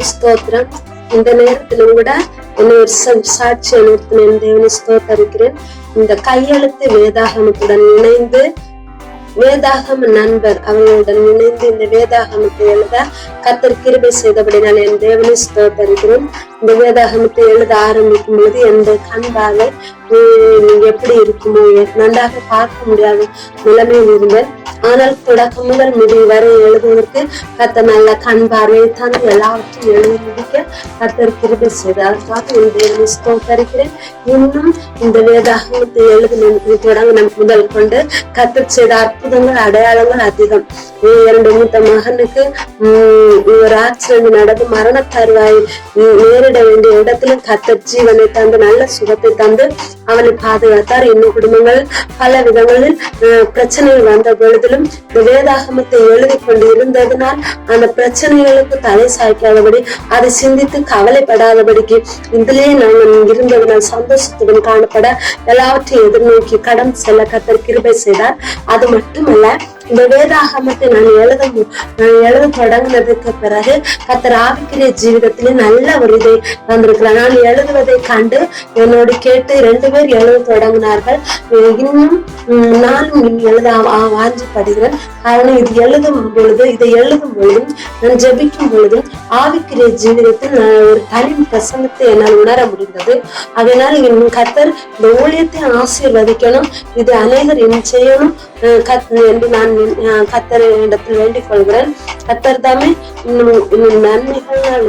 ஸ்தோத்திரம். இந்த நேரத்திலும் கூட என்னை ஒரு சாட்சி அனுப்பினேன். தேவனை ஸ்தோத்தரிக்கிறேன். இந்த கையெழுத்து வேதாகமத்துடன் இணைந்து வேதாகம நண்பர் அவர்களுடன் இணைந்து இந்த வேதாகமத்தை எழுத கர்த்தர் கிருபை செய்தபடினால் என் தேவனை ஸ்தோத்தரிக்கிறேன். இந்த வேதாகமத்தை எழுத ஆரம்பிக்கும் பொழுது எந்த கண் பார்வை எப்படி இருக்குமோ நன்றாக பார்க்க முடியாத நிலைமையில் இருந்தேன். ஆனால் தொடக்கம் முதல் முடிவு வரை எழுதுவதற்கு கர்த்தர் நல்ல கண் பார்வையை தந்து எல்லாவற்றையும் எழுதி முடிக்க கர்த்தர் கிருபை செய்தார். அதற்காக என் தேவனை ஸ்தோத்தரிக்கிறேன். இன்னும் இந்த வேதாகமத்தை எழுத தொடங்கின முதல் கொண்டு கர்த்தர் செய்த அற்புதங்கள் அடையாளங்கள் அதிகம். இரண்டு மூத்த மகனுக்கு ஒரு ஆக்சிடென்ட் நடந்து மரண தருவாய் நேரிட வேண்டிய இடத்திலும் கர்த்தர் ஜீவனை தந்து நல்ல சுகத்தை தந்து அவனை பாதுகாத்தார். இன்னும் குடும்பங்கள் பல விதங்களில் பிரச்சனைகள் வந்த பொழுதிலும் இந்த வேதாகமத்தை எழுதி கொண்டு இருந்ததினால் அந்த பிரச்சனைகளுக்கு தலை சாய்க்காதபடி அதை சிந்தித்து கவலைப்படாதபடிக்கு இதிலேயே நாங்கள் இருந்ததினால் சந்தோஷத்துடன் காணப்பட எல்லாவற்றையும் எதிர்நோக்கி கடன் செல்ல கர்த்தர் கிருபை செய்தார். அது மட்டுமல்ல, இந்த வேதாகமத்தை நான் எழுத தொடங்கினதுக்கு பிறகு கர்த்தர் ஆவிக்குரிய ஜீவிதத்திலே நல்ல ஒரு இதை வந்திருக்கிறார். நான் எழுதுவதை கண்டு என்னோடு கேட்டு 2 பேர் எழுத தொடங்கினார்கள். இன்னும் நானும் எழுத வாஞ்சிப்படுகிறேன். காரணம் இதை எழுதும் பொழுதும் நான் ஜெபிக்கும் பொழுதும் ஆவிக்குரிய ஜீவிதத்தில் ஒரு தனி பிரசன்னத்தை என்னால் உணர முடிந்தது. அதனால் கர்த்தர் இந்த ஊழியத்தை ஆசீர்வதிக்கணும், இது அநேகர் செய்யணும் என்று நான் கர்த்தர் இடத்தில் வேண்டிக் கொள்கிறேன். கர்த்தர் தாமே இன்னும் நன்மைகள்